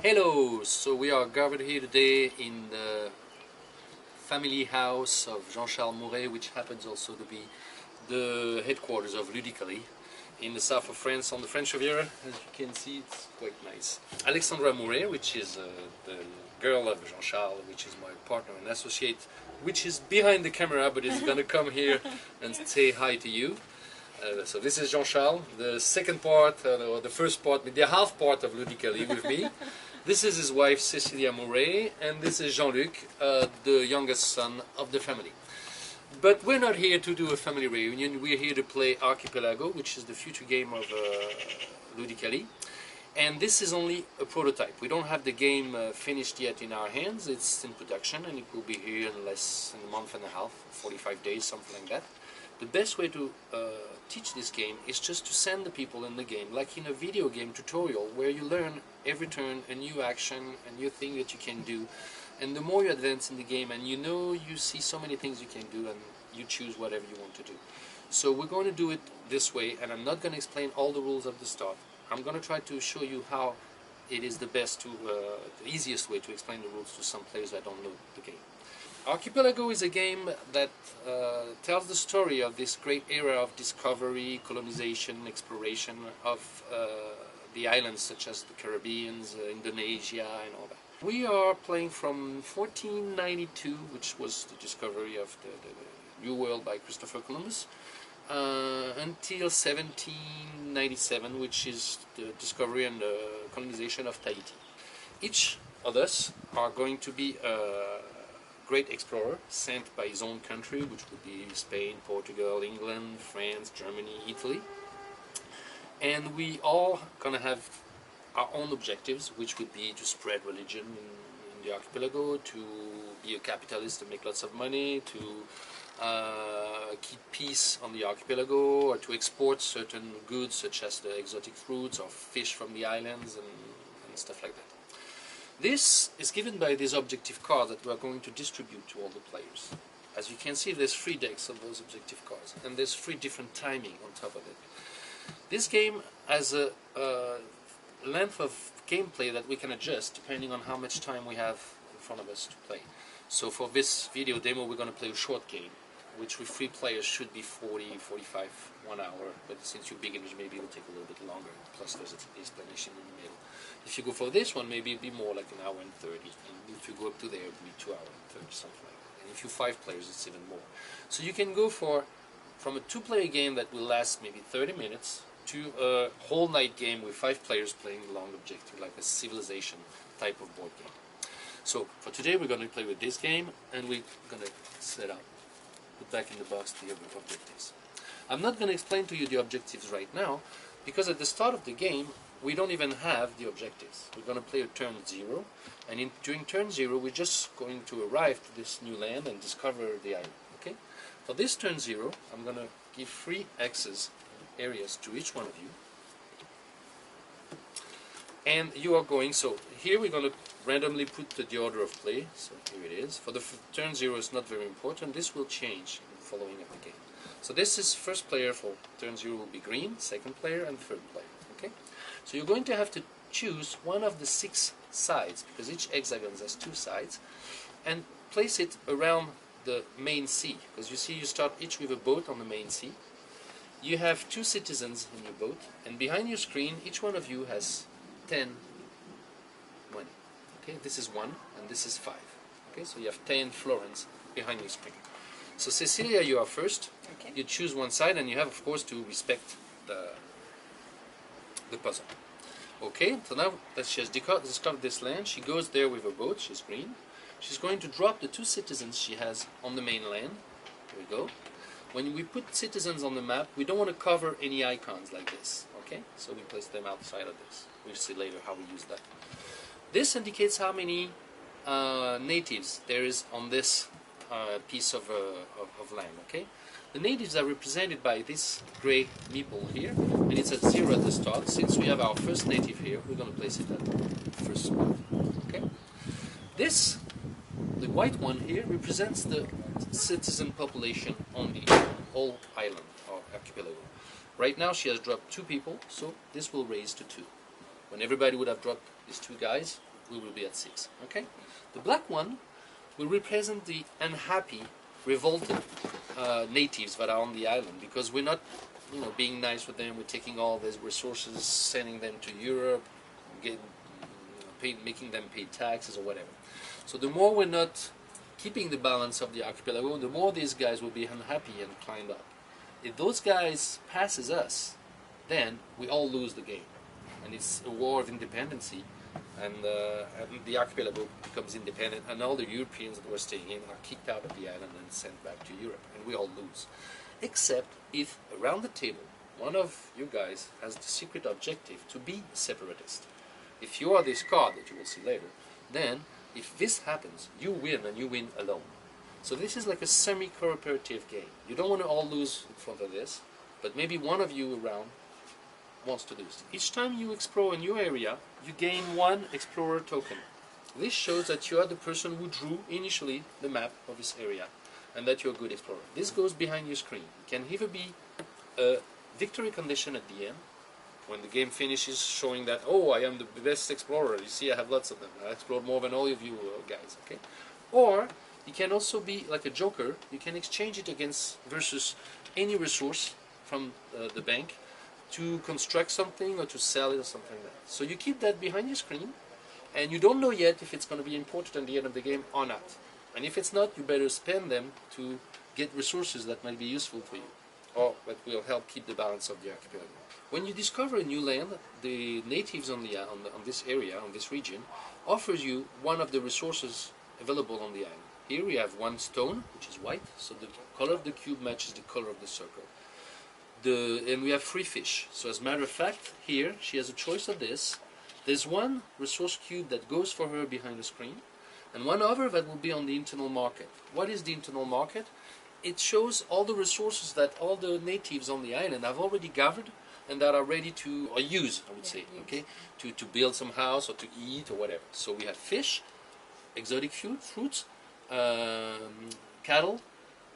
Hello! So we are gathered here today in the family house of Jean-Charles Mouret, which happens also to be the headquarters of Ludicaly in the south of France on the French Riviera. As you can see, it's quite nice. Alexandra Mouret, which is the girl of Jean-Charles, which is my partner and associate, which is behind the camera but is going to come here and say hi to you. So this is Jean-Charles, the second part, or the first part, the half part of Ludicaly with me. This is his wife, Cecilia Mouret, and this is Jean-Luc, the youngest son of the family. But we're not here to do a family reunion, we're here to play Archipelago, which is the future game of Ludicaly. And this is only a prototype. We don't have the game finished yet in our hands, it's in production, and it will be here in less than a month and a half, 45 days, something like that. The best way to teach this game is just to send the people in the game, like in a video game tutorial, where you learn every turn a new action, a new thing that you can do. And the more you advance in the game, and you see so many things you can do, and you choose whatever you want to do. So we're going to do it this way, and I'm not going to explain all the rules at the start. I'm going to try to show you how it is the best to, the easiest way to explain the rules to some players that don't know the game. Archipelago is a game that tells the story of this great era of discovery, colonization, exploration of the islands such as the Caribbean, Indonesia and all that. We are playing from 1492, which was the discovery of the New World by Christophe Columbus, until 1797, which is the discovery and the colonization of Tahiti. Each of us are going to be great explorer sent by his own country, which would be Spain, Portugal, England, France, Germany, Italy. And we all gonna have our own objectives, which would be to spread religion in the archipelago, to be a capitalist and make lots of money, to keep peace on the archipelago, or to export certain goods such as the exotic fruits or fish from the islands and stuff like that. This is given by this objective card that we are going to distribute to all the players. As you can see, there's 3 decks of those objective cards, and there's 3 different timing on top of it. This game has a length of gameplay that we can adjust depending on how much time we have in front of us to play. So for this video demo, we're going to play a short game, which with 3 players should be 40, 45, 1 hour, but since you're beginners, maybe it will take a little bit longer, plus there's an explanation in the middle. If you go for this one, maybe it'll be more like 1 hour and 30, and if you go up to there, it'll be 2 hours and 30, something like that. And if you're 5 players, it's even more. So you can go from a 2-player game that will last maybe 30 minutes to a whole night game with 5 players playing a long objective, like a civilization type of board game. So for today, we're going to play with this game, and we're going to set up, put back in the box the objectives. I'm not going to explain to you the objectives right now, because at the start of the game, we don't even have the objectives. We're going to play a turn 0, and during turn 0, we're just going to arrive to this new land and discover the island. Okay? For this turn 0, I'm going to give 3 X's, areas, to each one of you. And you are going, so here we're going to randomly put the order of play, so here it is. For the turn 0 is not very important, this will change in the following of the game. So this is first player for turn 0 will be green, second player and third player. Okay? So you're going to have to choose one of the 6 sides, because each hexagon has 2 sides, and place it around the main sea, because you see you start each with a boat on the main sea. You have 2 citizens in your boat, and behind your screen each one of you has 10 money. Okay, this is 1 and this is 5. Okay, so you have 10 florins behind your screen. So Cecilia, you are first. Okay. You choose one side, and you have of course to respect the puzzle. Okay, so now that she has discovered this land, she goes there with a boat. She's green. She's going to drop the 2 citizens she has on the mainland. Here we go. When we put citizens on the map, we don't want to cover any icons like this. Okay, so we place them outside of this. We'll see later how we use that. This indicates how many natives there is on this piece of land. Okay, the natives are represented by this gray meeple here, and it's at 0 at the start. Since we have our first native here, we're going to place it at the first spot. Okay, this, the white one here, represents the citizen population on the whole island or archipelago. Right now she has dropped 2 people, so this will raise to 2. When everybody would have dropped these 2 guys, we will be at 6. Okay? The black one will represent the unhappy, revolted natives that are on the island, because we're not, being nice with them. We're taking all these resources, sending them to Europe, making them pay taxes or whatever. So the more we're not keeping the balance of the archipelago, the more these guys will be unhappy and climb up. If those guys passes us, then we all lose the game, and it's a war of independency, and the archipelago becomes independent, and all the Europeans that were staying in are kicked out of the island and sent back to Europe, and we all lose. Except if around the table one of you guys has the secret objective to be a separatist. If you are this card that you will see later, then if this happens, you win, and you win alone. So this is like a semi-cooperative game. You don't want to all lose in front of this, but maybe one of you around wants to lose. Each time you explore a new area, you gain 1 explorer token. This shows that you are the person who drew initially the map of this area, and that you're a good explorer. This goes behind your screen. It can either be a victory condition at the end, when the game finishes, showing that, oh, I am the best explorer. You see, I have lots of them. I explored more than all of you guys. Okay, or it can also be like a joker. You can exchange it versus any resource from the bank to construct something or to sell it or something like that. So you keep that behind your screen, and you don't know yet if it's going to be important at the end of the game or not. And if it's not, you better spend them to get resources that might be useful for you, or that will help keep the balance of the archipelago. When you discover a new land, the natives on this area, on this region, offers you one of the resources available on the island. Here we have 1 stone, which is white, so the color of the cube matches the color of the circle. And we have 3 fish. So as a matter of fact, here she has a choice of this. There's 1 resource cube that goes for her behind the screen, and 1 other that will be on the internal market. What is the internal market? It shows all the resources that all the natives on the island have already gathered, and that are ready to use, I would say, okay, to build some house or to eat or whatever. So we have fish, exotic fruits, cattle,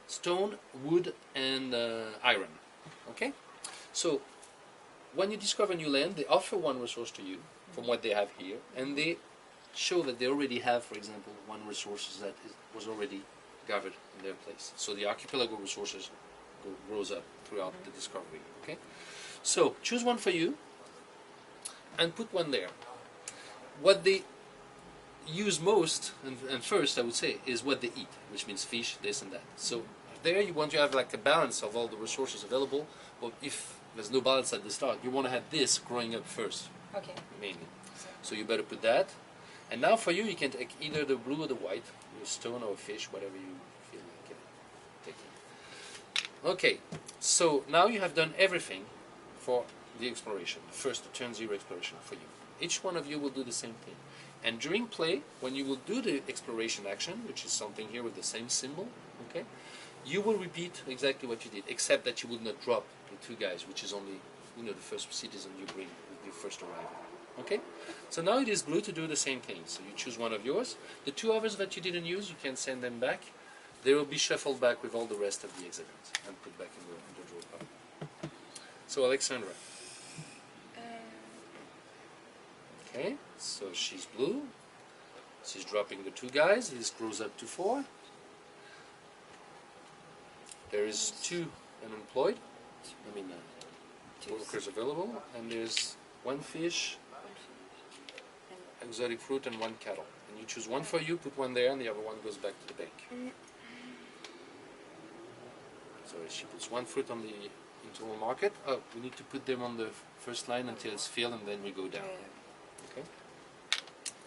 stone, wood, and iron. Okay, so when you discover new land, they offer 1 resource to you from what they have here, and they show that they already have, for example, 1 resource that was already gathered in their place. So the archipelago resources grows up throughout the discovery. Okay. So choose 1 for you and put 1 there. What they use most and first, I would say, is what they eat, which means fish, this and that. So there you want to have like a balance of all the resources available, but if there's no balance at the start, you want to have this growing up first. Okay. Mainly. So you better put that. And now for you, you can take either the blue or the white, your stone or fish, whatever you feel like taking. Okay, so now you have done everything for the exploration, the first turn 0 exploration for you. Each one of you will do the same thing. And during play, when you will do the exploration action, which is something here with the same symbol, okay, you will repeat exactly what you did, except that you will not drop the 2 guys, which is only, the first citizen you bring with your first arrival. Okay? So now it is blue to do the same thing. So you choose 1 of yours. The 2 others that you didn't use, you can send them back. They will be shuffled back with all the rest of the exhibit and put back in the draw pile. So Alexandra. Okay, so she's blue. She's dropping the 2 guys. This grows up to 4. There is 2 unemployed. Workers available, and there's 1 fish, exotic fruit, and 1 cattle. And you choose 1 for you, put 1 there, and the other 1 goes back to the bank. So she puts 1 fruit on the internal market. Oh, we need to put them on the first line until it's filled, and then we go down. Okay.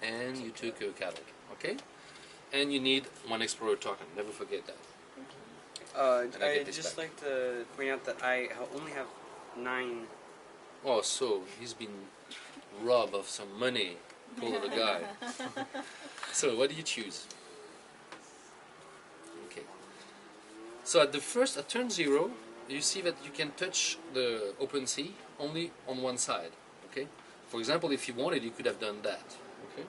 And you took a cattle. Okay. And you need 1 explorer token. Never forget that. I'd just like to point out that I only have 9. Oh, so he's been robbed of some money. Poor the guy. So what do you choose? Okay. So at turn 0, you see that you can touch the open sea only on 1 side. Okay. For example, if you wanted, you could have done that. Okay.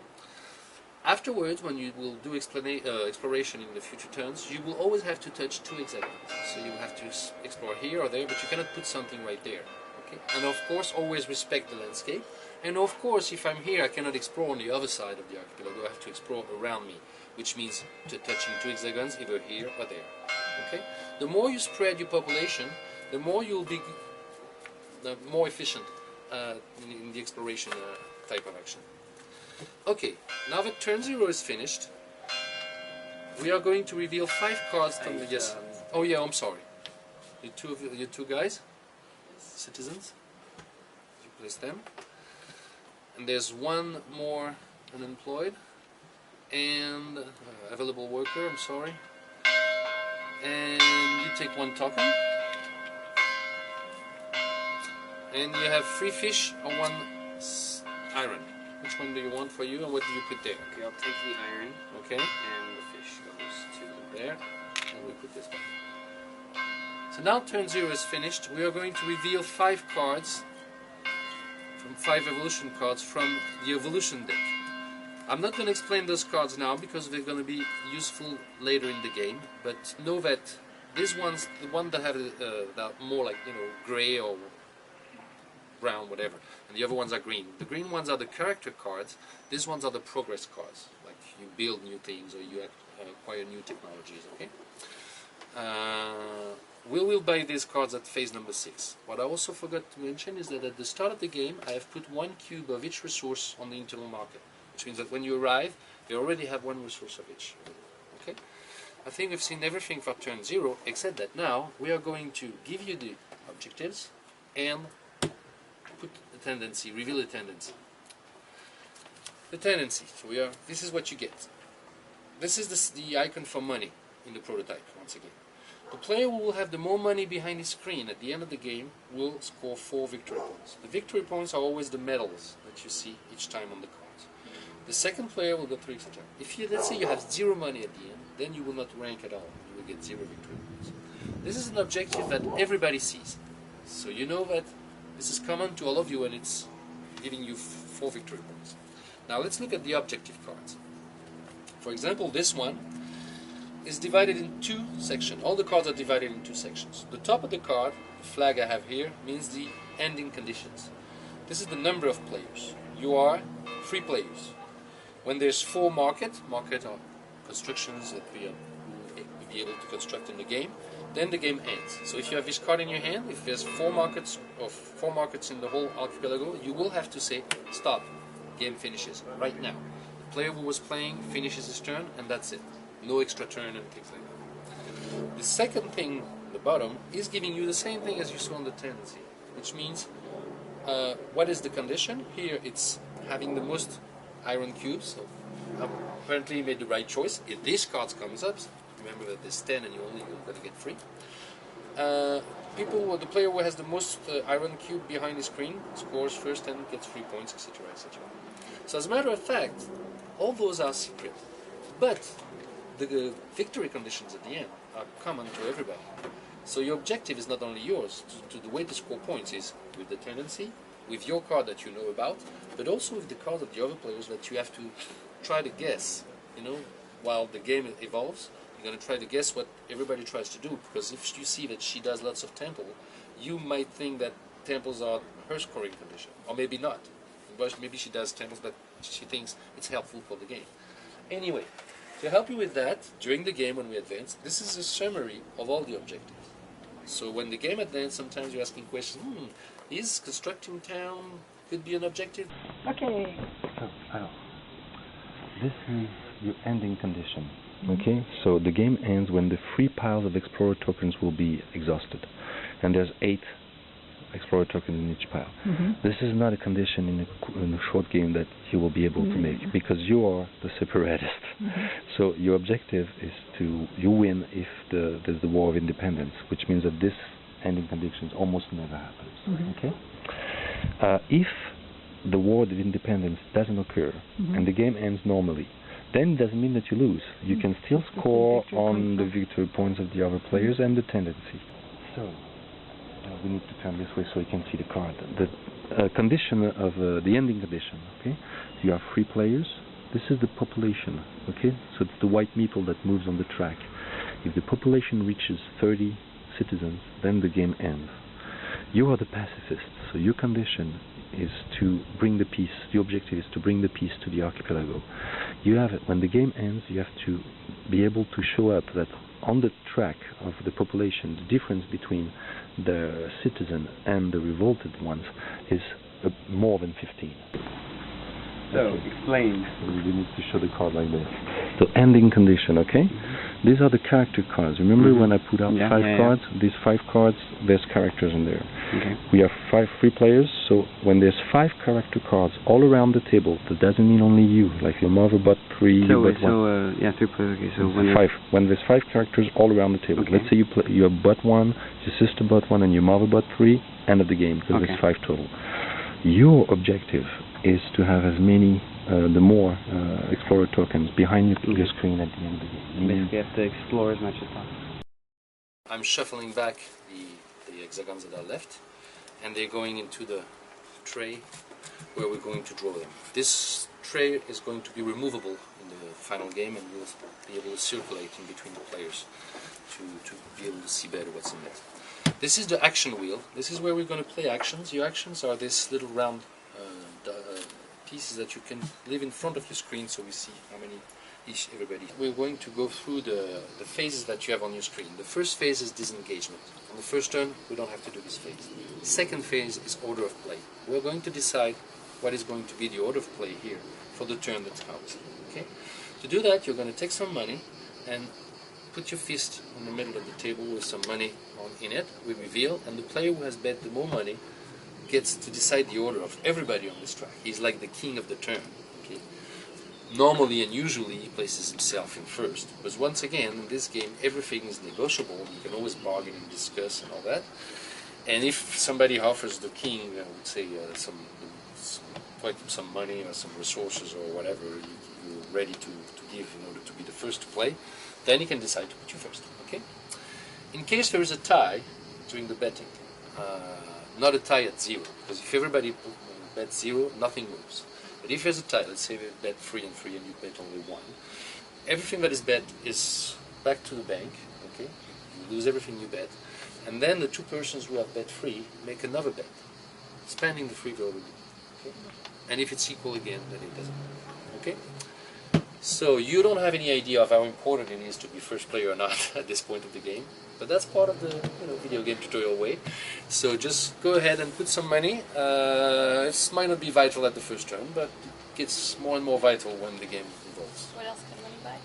Afterwards, when you will do exploration in the future turns, you will always have to touch 2 hexagons. So you have to explore here or there, but you cannot put something right there. Okay? And of course, always respect the landscape. And of course, if I'm here, I cannot explore on the other side of the archipelago. I have to explore around me, which means touching two hexagons, either here or there. Okay? The more you spread your population, the more you'll be more efficient in the exploration type of action. Okay, now that turn 0 is finished, we are going to reveal 5 cards from the... Yes. Oh yeah, I'm sorry. You two guys, citizens, you place them. And there's one more unemployed and available worker, I'm sorry. And you take 1 token. And you have 3 fish or 1 iron. Which one do you want for you and what do you put there? Okay, I'll take the iron. Okay. And the fish goes to there. And we put this back. So now turn 0 is finished. We are going to reveal 5 cards, from 5 evolution cards from the evolution deck. I'm not going to explain those cards now because they're going to be useful later in the game. But know that these ones, the one that have that more like gray or brown, whatever, and the other ones are green. The green ones are the character cards. These ones are the progress cards, like you build new things or you acquire new technologies. Okay. We will buy these cards at phase number 6. What I also forgot to mention is that at the start of the game I have put 1 cube of each resource on the internal market, which means that when you arrive you already have 1 resource of each. Okay. I think we've seen everything for turn 0, except that now we are going to give you the objectives and put a tendency, reveal a tendency. The tendency, so this is what you get. This is the icon for money in the prototype, once again. The player who will have the more money behind his screen at the end of the game will score 4 victory points. The victory points are always the medals that you see each time on the cards. The second player will get 3, etc. If you, let's say you have 0 money at the end, then you will not rank at all. You will get 0 victory points. This is an objective that everybody sees. So you know that this is common to all of you and it's giving you 4 victory points. Now let's look at the objective cards. For example, this one is divided in 2 sections. All the cards are divided in 2 sections. The top of the card, the flag I have here, means the ending conditions. This is the number of players. You are 3 players. When there's 4 market are constructions that we will be able to construct in the game, then the game ends. So if you have this card in your hand, if there's 4 markets in the whole archipelago, you will have to say stop. Game finishes right now. The player who was playing finishes his turn and that's it. No extra turn and things like that. The second thing at the bottom is giving you the same thing as you saw on the tendency, which means what is the condition? Here it's having the most iron cubes. So apparently you made the right choice. If this card comes up, remember that there's 10 and you're going to get 3. The player who has the most iron cube behind the screen scores first and gets 3 points, etc., etc. So as a matter of fact, all those are secret, but the victory conditions at the end are common to everybody. So your objective is not only yours, the way to score points is with the tendency, with your card that you know about, but also with the cards of the other players that you have to try to guess. While the game evolves, you're going to try to guess what everybody tries to do, because if you see that she does lots of temple, you might think that temples are her scoring condition, or maybe not. Maybe she does temples, but she thinks it's helpful for the game. Anyway, to help you with that, during the game when we advance, this is a summary of all the objectives. So when the game advances, sometimes you're asking questions, is constructing town could be an objective? Okay. So, this is your ending condition. Okay, so the game ends when the 3 piles of explorer tokens will be exhausted. And there's 8 explorer tokens in each pile. This is not a condition in a short game that you will be able to make, because you are the separatist. So your objective is you win if there's the War of Independence, which means that this ending condition almost never happens. Okay? If the War of Independence doesn't occur and the game ends normally, then it doesn't mean that you lose. You can still score on the victory points of the other players and the tendency. So we need to turn this way so you can see the card. The condition of the ending condition. Okay, you have 3 players. This is the population. Okay, so it's the white metal that moves on the track. If the population reaches 30 citizens, then the game ends. You are the pacifist, so your condition is to bring the peace. The objective is to bring the peace to the archipelago. You have, when the game ends, you have to be able to show up that on the track of the population, the difference between the citizen and the revolted ones is more than 15. So, explain. We need to show the card like this. So, ending condition, okay? These are the character cards. Remember when I put out 5 cards? These 5 cards, there's characters in there. Okay. We have 3 players, so when there's 5 character cards all around the table, that doesn't mean only you, like your mother bought 3, so, you bought 1. yeah, 3 players, okay, so when 5. When there's 5 characters all around the table. Okay. Let's say you have bought 1, your sister bought 1, and your mother bought 3, end of the game, because there's 5 total. Your objective is to have as many, the more explorer tokens behind your screen at the end of the game. Basically, you have to explore as much as possible. I'm shuffling back the hexagons that are left, and they're going into the tray where we're going to draw them. This tray is going to be removable in the final game, and we'll be able to circulate in between the players to be able to see better what's in it. This is the action wheel. This is where we're going to play actions. Your actions are this little round pieces that you can leave in front of your screen, so we see how many everybody. We're going to go through the phases that you have on your screen. The first phase is disengagement. On the first turn, we don't have to do this phase. The second phase is order of play. We're going to decide what is going to be the order of play here for the turn that comes. Okay? To do that, you're going to take some money and put your fist in the middle of the table with some money in it. We reveal, and the player who has bet the more money gets to decide the order of everybody on this track. He's like the king of the turn. Okay? Normally and usually he places himself in first, but once again in this game everything is negotiable. You can always bargain and discuss and all that. And if somebody offers the king, I would say some money or some resources or whatever you're ready to give in order to be the first to play, then he can decide to put you first. Okay? In case there is a tie during the betting, not a tie at 0, because if everybody bets 0, nothing moves. But if there's a tie, let's say we bet 3 and 3 and you bet only 1, everything that is bet is back to the bank, okay? You lose everything you bet, and then the 2 persons who have bet 3 make another bet, spending the 3 they already did, okay? And if it's equal again, then it doesn't matter, okay? So you don't have any idea of how important it is to be first player or not at this point of the game. But that's part of the video game tutorial way. So just go ahead and put some money. It might not be vital at the first turn, but it gets more and more vital when the game evolves. What else can money buy?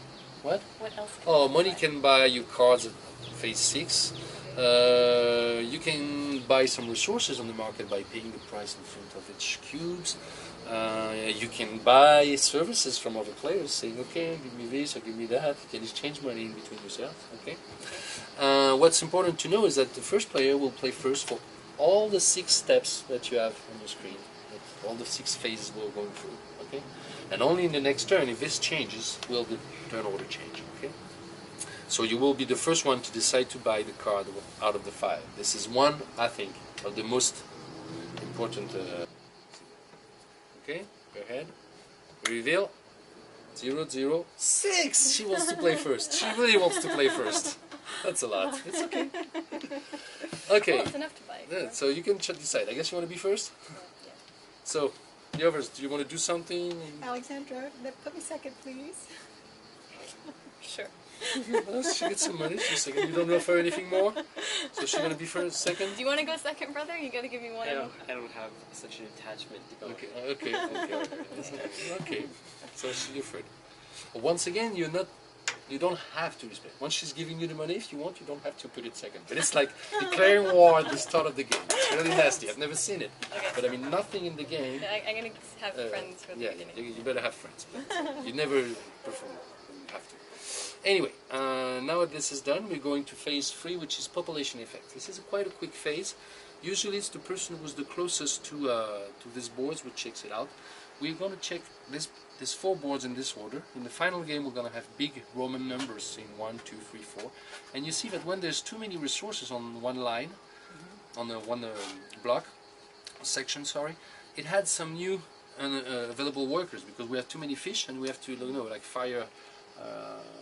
What? What else can money can buy you cards at phase 6. You can buy some resources on the market by paying the price in front of each cubes. You can buy services from other players, saying, okay, give me this or give me that. You can exchange money in between yourself. Okay. What's important to know is that the first player will play first for all the 6 steps that you have on your screen. All the 6 phases we're going through. Okay. And only in the next turn, if this changes, will the turn order change. Okay. So you will be the first one to decide to buy the card out of the 5. This is one, I think, of the most important. Okay, go ahead. Reveal. 0, 0, 6. She wants to play first. She really wants to play first. That's a lot. It's okay. Okay. Well, it's enough to buy. Yeah, so you can decide. I guess you want to be first? Yeah. So, the others, do you want to do something? Alexandra, put me second, please. Sure. Well, she gets some money. She's second. You don't offer anything more? So she's going to be first, second? Do you want to go second, brother? You got to give me one. I don't have such an attachment to go. Okay. Okay. So you're third. Once again, you don't have to respect. Once she's giving you the money, if you want, you don't have to put it second. But it's like declaring war at the start of the game. It's really nasty. I've never seen it. Okay. But I mean, nothing in the game. I'm going to have friends for the beginning. You better have friends. But you never perform. You have to. Anyway, now that this is done, we're going to phase 3, which is population effect. This is quite a quick phase. Usually it's the person who's the closest to these boards which checks it out. We're going to check these 4 boards in this order. In the final game we're going to have big Roman numbers saying 1, 2, 3, 4. And you see that when there's too many resources on one line, on one block, section, sorry, it had some new available workers because we have too many fish and we have to, like fire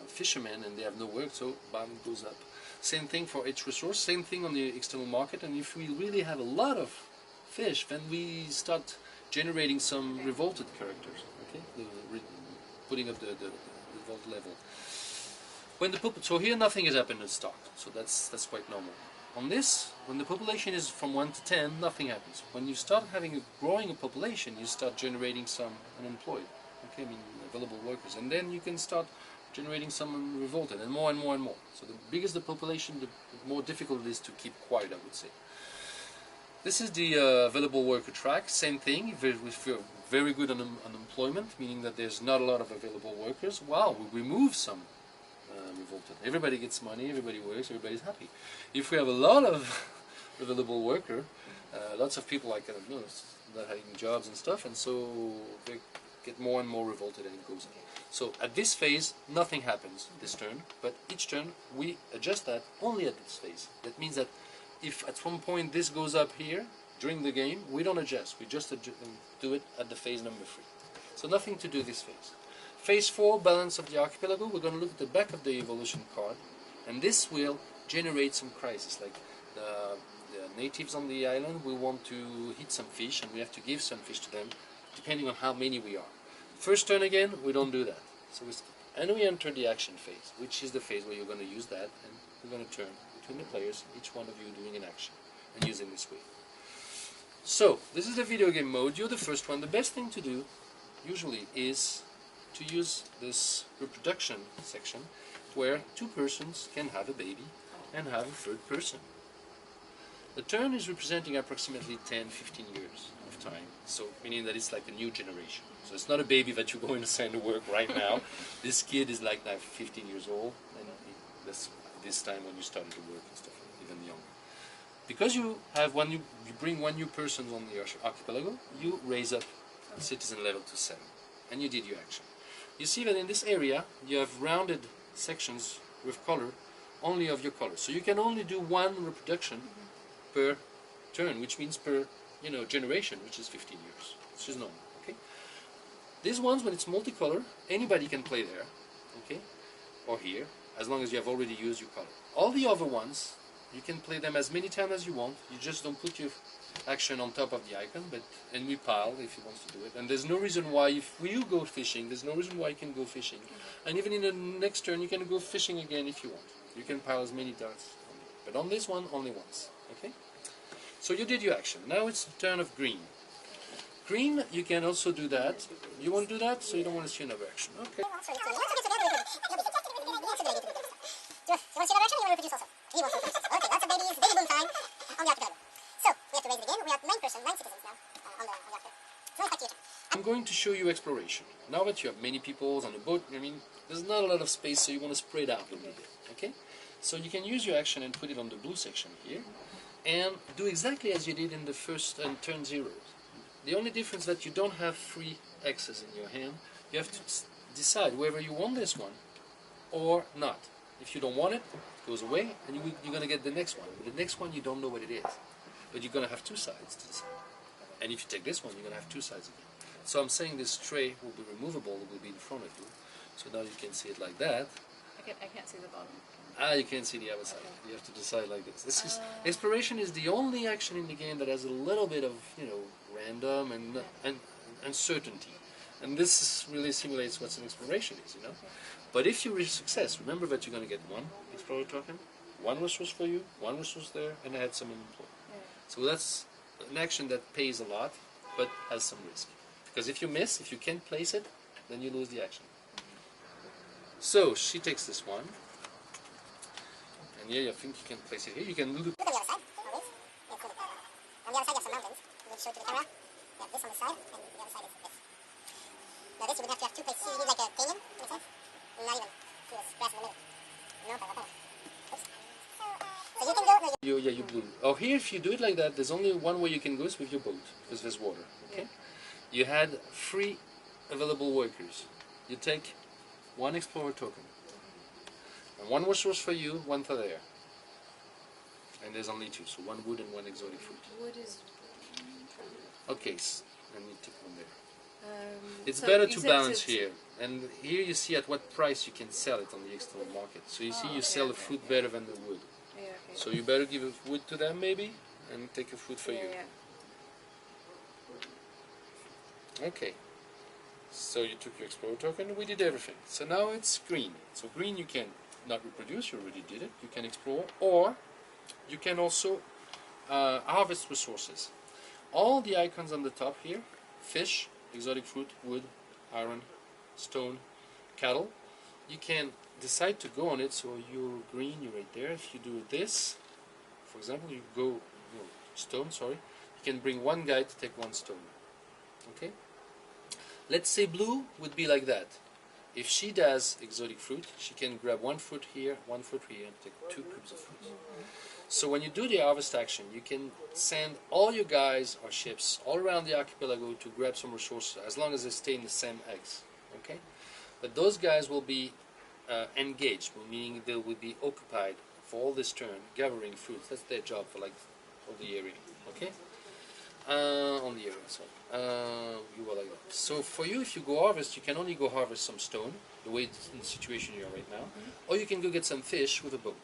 fishermen and they have no work, so bam, it goes up. Same thing for each resource, same thing on the external market, and if we really have a lot of fish, then we start generating some revolted characters. Okay, putting up the revolt level. When the so here nothing has happened in stock, so that's quite normal. On this, when the population is from 1 to 10, nothing happens. When you start growing a population, you start generating some unemployed, okay, I mean available workers, and then you can start generating some revolted, and more and more and more. So the bigger the population, the more difficult it is to keep quiet, I would say. This is the available worker track, same thing, we feel very good on unemployment, meaning that there's not a lot of available workers. Wow, we remove some revolted. Everybody gets money, everybody works, everybody's happy. If we have a lot of available worker, lots of people like not having jobs and stuff, and so they get more and more revolted, and it goes on. So at this phase, nothing happens this turn, but each turn we adjust that only at this phase. That means that if at some point this goes up here during the game, we don't adjust. We just do it at the phase number 3. So nothing to do this phase. Phase 4, balance of the archipelago. We're going to look at the back of the evolution card, and this will generate some crisis. Like the natives on the island, we want to hit some fish, and we have to give some fish to them, depending on how many we are. First turn again, we don't do that. So and we enter the action phase, which is the phase where you're going to use that, and we're going to turn between the players, each one of you doing an action, and using this way. So, this is the video game mode. You're the first one. The best thing to do, usually, is to use this reproduction section, where 2 persons can have a baby and have a 3rd person. The turn is representing approximately 10-15 years of time, so meaning that it's like a new generation. So it's not a baby that you're going to send to work right now. This kid is like now 15 years old, and that's this time when you started to work and stuff, even younger. Because you have you bring 1 new person on the archipelago, you raise up the citizen level to 7, and you did your action. You see that in this area you have rounded sections with color, only of your color. So you can only do 1 reproduction per turn, which means per generation, which is 15 years. Which is normal. Okay. These ones, when it's multicolor, anybody can play there, okay, or here, as long as you have already used your color. All the other ones, you can play them as many times as you want. You just don't put your action on top of the icon, and we pile if you want to do it. And there's no reason why, if you go fishing, there's no reason why you can go fishing. And even in the next turn, you can go fishing again if you want. You can pile as many darts. But on this one, only once. Okay? So you did your action. Now it's the turn of green. Green, you can also do that. You want to do that, so you don't want to see another action. Okay. I'm going to show you exploration. Now that you have many people on the boat, I mean, there's not a lot of space, so you want to spread out a little bit. Okay? So you can use your action and put it on the blue section here, and do exactly as you did in the first and turn 0. The only difference is that you don't have 3 X's in your hand. You have to decide whether you want this one or not. If you don't want it, it goes away, and you're going to get the next one. The next one, you don't know what it is, but you're going to have 2 sides to decide. And if you take this one, you're going to have 2 sides again. So I'm saying this tray will be removable, it will be in front of you. So now you can see it like that. I can't see the bottom. You can't see the other side. You have to decide like this. Exploration is the only action in the game that has a little bit of, random and uncertainty. And this really simulates what an exploration is, But if you reach success, remember that you're going to get 1 explorer token, 1 resource for you, 1 resource there, and add some unemployed. So that's an action that pays a lot, but has some risk. Because if you miss, if you can't place it, then you lose the action. So she takes this one. And yeah, I think you can place it here. You can look. Look on the other side, always. On the other side, you have some mountains. You need to show it to the camera. You have this on the side, and the other side is this. Now this, you would have to have 2 places. You need like a canyon, makes sense? Not even. You just grass in the middle. No, oops. So you can go. No, you blew. Oh, here, if you do it like that, there's only one way you can go is with your boat, because there's water. Okay. You had 3 available workers. You take 1 explorer token. And 1 resource for you, 1 for there. And there's only 2, so 1 wood and 1 exotic fruit. Wood is... Okay, and you took 1 there. It's better to balance here. And here you see at what price you can sell it on the external market. So you see you sell the fruit better than the wood. Yeah, okay. So you better give a wood to them maybe, and take a fruit for you. Yeah. Okay. So you took your explorer token, we did everything. So now it's green. So green you can not reproduce, you already did it. You can explore, or you can also harvest resources. All the icons on the top here, fish, exotic fruit, wood, iron, stone, cattle, you can decide to go on it. So you're green, you're right there. If you do this, for example, you go stone, sorry, you can bring one guy to take one stone. Okay? Let's say blue would be like that. If she does exotic fruit, she can grab one fruit here, and take 2 cubes of fruit. So when you do the harvest action, you can send all your guys or ships all around the archipelago to grab some resources, as long as they stay in the same eggs. Okay? But those guys will be engaged, meaning they will be occupied for all this turn, gathering fruits. That's their job for the area. Okay? On the area, sorry. You were like that. So for you, if you go harvest, you can only go harvest some stone, the way it's in the situation you are right now, or you can go get some fish with a boat.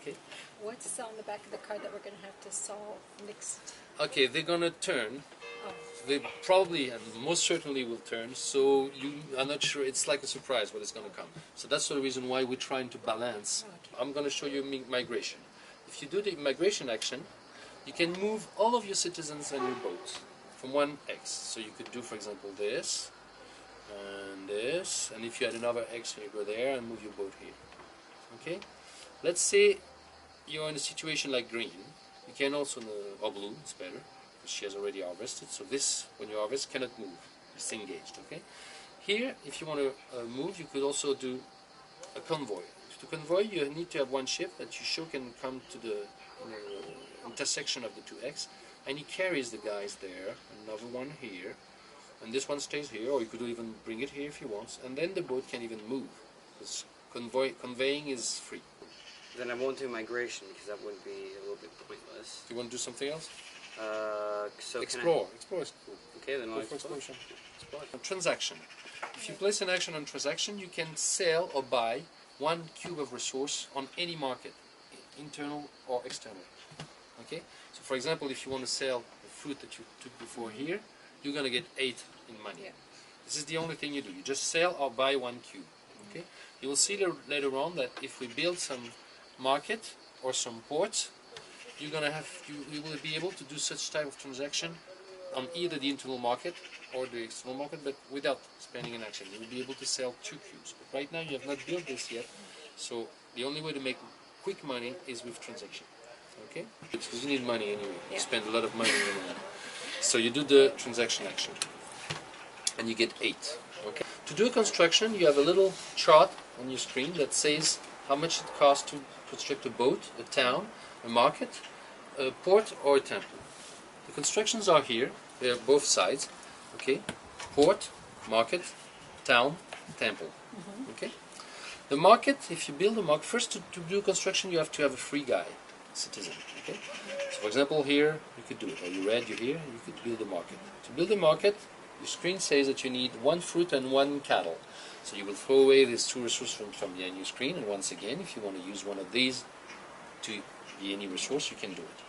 Okay? What's on the back of the card that we're going to have to solve next? Okay, they're gonna turn. Oh. They probably and most certainly will turn. So you are not sure. It's like a surprise what is gonna come. So that's the reason why we're trying to balance. Okay. I'm gonna show you migration. If you do the migration action, you can move all of your citizens and your boats from one X. So you could do, for example, this, and if you had another X, you go there and move your boat here. Okay? Let's say you're in a situation like green. You can also, or blue, it's better, because she has already harvested. So this, when you harvest, cannot move. It's engaged, okay? Here, if you want to move, you could also do a convoy. To convoy, you need to have one ship that you show can come to the intersection of the 2X, and he carries the guys there, another one here, and this one stays here, or you could even bring it here if you want, and then the boat can even move, because conveying is free. Then I won't do migration, because that would be a little bit pointless. Do you want to do something else? So explore. Explore is cool. Okay, then I'll explore. explore. Transaction. If you place an action on transaction, you can sell or buy 1 cube of resource on any market, internal or external. Okay? So for example, if you want to sell the fruit that you took before here, you're going to get 8 in money. Yeah. This is the only thing you do. You just sell or buy 1 cube. Okay? You will see later on that if we build some market or some port, you're going to have you will be able to do such type of transaction on either the internal market or the external market, but without spending an action. You will be able to sell 2 cubes. But right now you have not built this yet, so the only way to make quick money is with transaction. Okay? Because you need money anyway. Yeah. You spend a lot of money on that. So you do the transaction action, and you get 8. Okay? To do a construction, you have a little chart on your screen that says how much it costs to construct a boat, a town, a market, a port, or a temple. The constructions are here. They are both sides. Okay? Port, market, town, temple. Okay? The market, if you build a market, first to do construction you have to have a free guy, citizen. Okay? So for example here, you could do it. Or you read, you're here, you could build a market. To build a market, your screen says that you need 1 fruit and 1 cattle. So you will throw away these 2 resources from behind your screen, and once again, if you want to use one of these to be any resource, you can do it.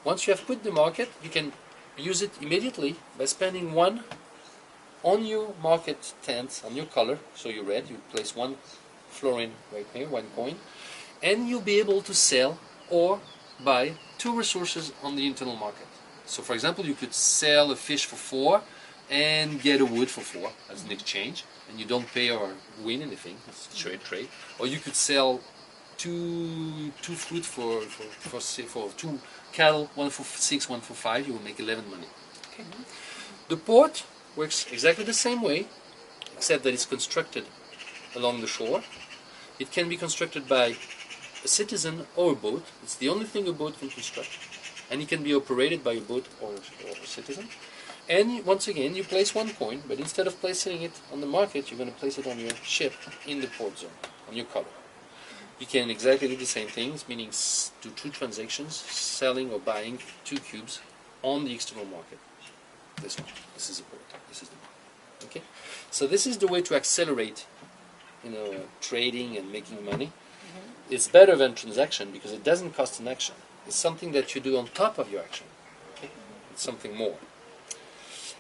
Once you have put the market, you can use it immediately by spending 1 on your market tent, on your color. So you red, you place 1 florin right here, 1 coin, and you'll be able to sell or buy 2 resources on the internal market. So for example, you could sell a fish for 4 and get a wood for 4 as an exchange, and you don't pay or win anything. It's trade. Or you could sell 2 fruit for 2 cattle, 1 for 6, 1 for 5. You will make 11 money. Okay. The port works exactly the same way, except that it's constructed along the shore. It can be constructed by a citizen or a boat. It's the only thing a boat can construct, and it can be operated by a boat or a citizen. And once again, you place 1 coin, but instead of placing it on the market, you're going to place it on your ship in the port zone, on your color. You can exactly do the same things, meaning do 2 transactions, selling or buying 2 cubes on the external market. This one. This is a port. This is the market. Okay. So this is the way to accelerate, trading and making money. It's better than transaction because it doesn't cost an action. It's something that you do on top of your action. Okay? It's something more.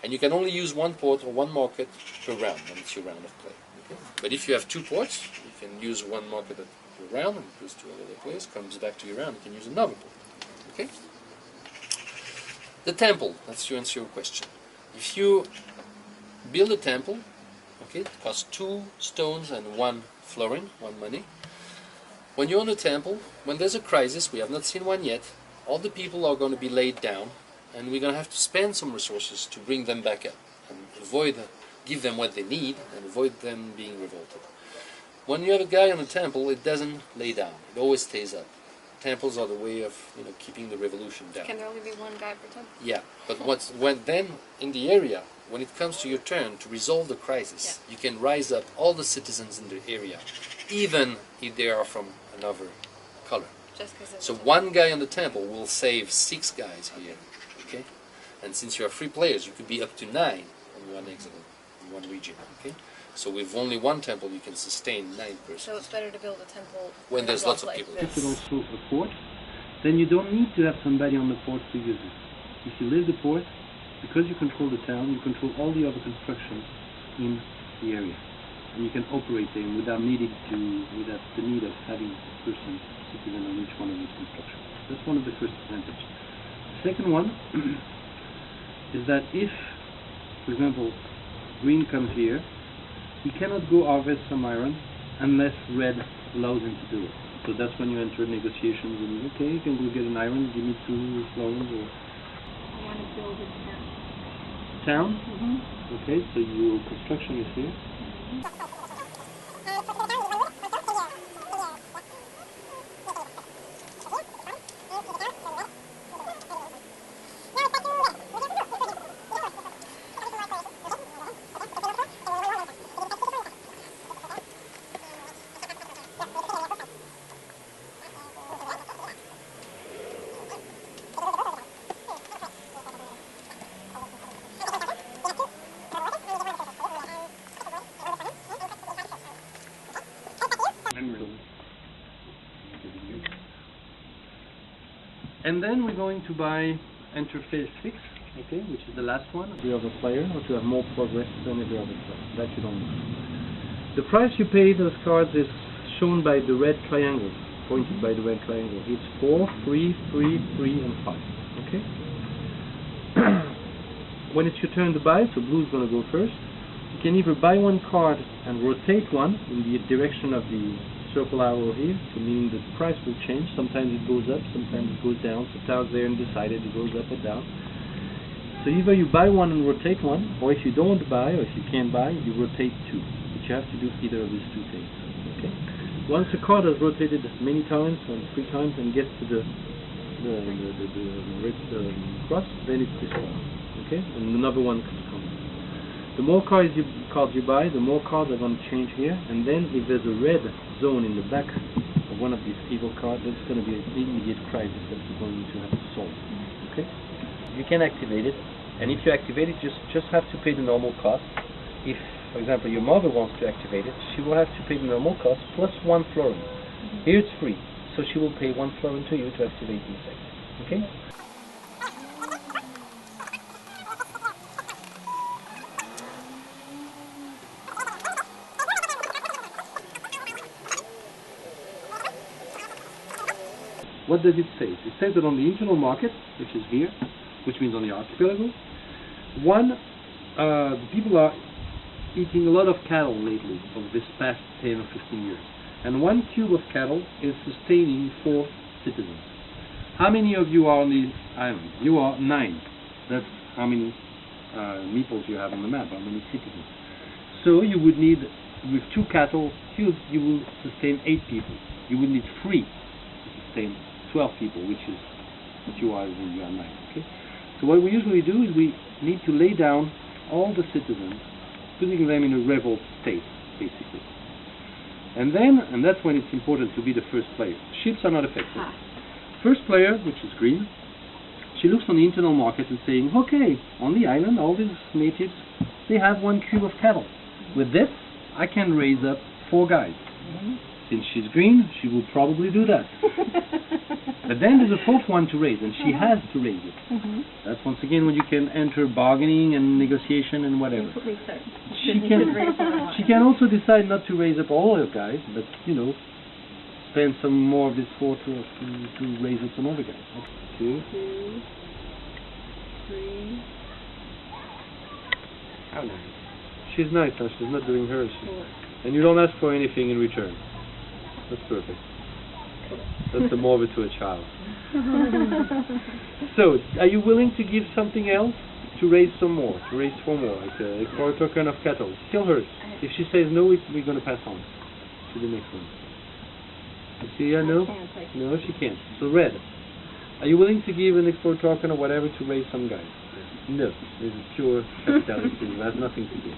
And you can only use one port or one market per round, and it's your round of play. Okay? But if you have 2 ports, you can use one market per round, and it goes to all other players, comes back to your round, you can use another port. Okay? The temple, that's to answer your question. If you build a temple, okay, it costs 2 stones and 1 florin, 1 money. When you own a temple, when there's a crisis, we have not seen one yet, all the people are going to be laid down, and we're going to have to spend some resources to bring them back up and give them what they need and avoid them being revolted. When you have a guy on a temple, it doesn't lay down, it always stays up. Temples are the way of keeping the revolution down. Can there only be one guy per temple? Yeah, but then in the area, when it comes to your turn to resolve the crisis, you can rise up all the citizens in the area, even if they are from another color. So one guy on the temple will save 6 guys here, okay? And since you are 3 players, you could be up to 9 on one exit, in one region, okay? So with only one temple, you can sustain 9 persons. So it's better to build a temple when there's lots of people. If it's also a port, then you don't need to have somebody on the port to use it. If you leave the port, because you control the town, you control all the other constructions in the area, and you can operate them without the need of having a person citizen on each one of these constructions. That's one of the first advantages. The second one is that if, for example, green comes here, he cannot go harvest some iron unless red allows him to do it. So that's when you enter negotiations and okay, you can go get an iron, give me 2 florins or... I want to build a town. Town? Mm-hmm. Okay, so your construction is here. And then we're going to buy interface 6, okay, which is the last one. Every other player, or to have more progress than every other player. That you don't know. The price you pay those cards is shown by the red triangle, pointed by the red triangle. It's 4, 3, 3, 3, and 5. Okay. When it's your turn to buy, so blue is going to go first. You can either buy one card and rotate one in the direction of the circle arrow here, so meaning the price will change. Sometimes it goes up, sometimes it goes down. So Tao's there and decided it goes up or down. So either you buy one and rotate one, or if you don't buy, or if you can't buy, you rotate 2. But you have to do either of these 2 things. Okay. Once a card has rotated many times, and 3 times, and gets to the red cross, then it's discarded. Okay, and another one can come. The more cards you buy, the more cards are going to change here, and then if there's a red zone in the back of one of these evil cards, that's going to be an immediate crisis that we're going to have to solve. Okay? You can activate it, and if you activate it, just have to pay the normal cost. If, for example, your mother wants to activate it, she will have to pay the normal cost plus 1 florin. Here it's free, so she will pay 1 florin to you to activate the effect. Okay? What does it say? It says that on the internal market, which is here, which means on the archipelago, the people are eating a lot of cattle lately over this past 10 or 15 years. And 1 cube of cattle is sustaining 4 citizens. How many of you are on the island? You are 9. That's how many meeples you have on the map, how many citizens. So you would need, with 2 cattle cubes, you will sustain 8 people. You would need 3 to sustain 12 people, which is what you are when you are 9. Okay? So what we usually do is we need to lay down all the citizens, putting them in a revolt state, basically. And that's when it's important to be the first player. Ships are not affected. First player, which is green, she looks on the internal market and saying, okay, on the island, all these natives, they have 1 cube of cattle. With this, I can raise up 4 guys. Since she's green, she will probably do that. But then there's a fourth one to raise, and she has to raise it. That's once again when you can enter bargaining and negotiation and whatever. She can also decide not to raise up all her guys, but you know, spend some more of this 4 to raise up some other guys. Okay. 2, 3. How nice. She's nice, huh? She's not doing hers. And you don't ask for anything in return. That's perfect. That's the more of it to a child. So, are you willing to give something else to raise some more, to raise 4 more, like for a token of cattle? Still hers. If she says no, we're going to pass on to the next one. You see, no? No, she can't. So red. Are you willing to give an export token or whatever to raise some guys? No. This is pure capitalism. It has nothing to do.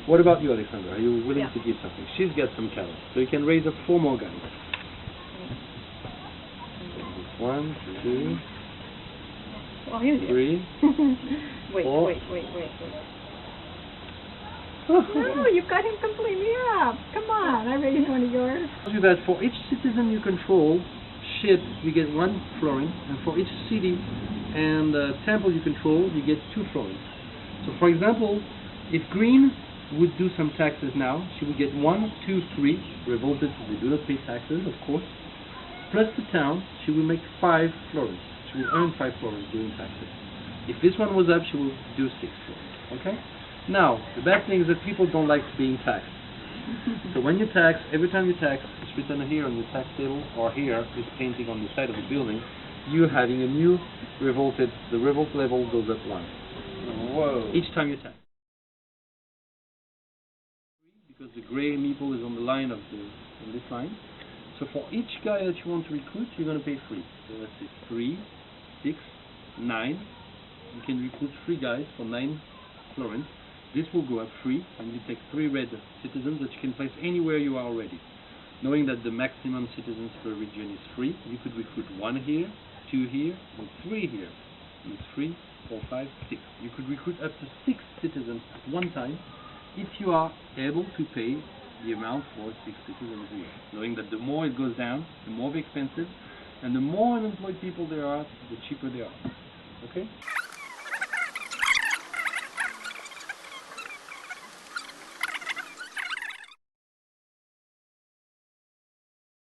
What about you, Alexandra? Are you willing to give something? She's got some cattle. So you can raise up 4 more guys. 1, 2, 3. Wait. 4. No, you got him completely up. Come on, I raised one of yours. I told you that for each citizen you control, ship, you get 1 florin, and for each city and temple you control, you get 2 florins. So for example, if green would do some taxes now, she would get 1, 2, 3, revolted, they do not pay taxes, of course, plus the town, she will make 5 florins. She will earn 5 florins doing taxes. If this one was up, she will do 6 florins, okay? Now, the bad thing is that people don't like being taxed. So when you tax, every time you tax, it's written here on the tax table, or here, this painting on the side of the building, you're having a new revolted, the revolt level goes up 1. Whoa. Each time you tax. Because the gray meeple is on the line of on this line. So for each guy that you want to recruit, you're going to pay 3. So let's say 3, 6, 9. You can recruit 3 guys for 9 florins. This will go up 3, and you take 3 red citizens that you can place anywhere you are already. Knowing that the maximum citizens per region is 3, you could recruit 1 here, 2 here, and 3 here. And 3, 4, 5, 6. You could recruit up to 6 citizens at one time if you are able to pay the amount for 6 citizens a year. Knowing that the more it goes down, the more expensive, and the more unemployed people there are, the cheaper they are. Okay?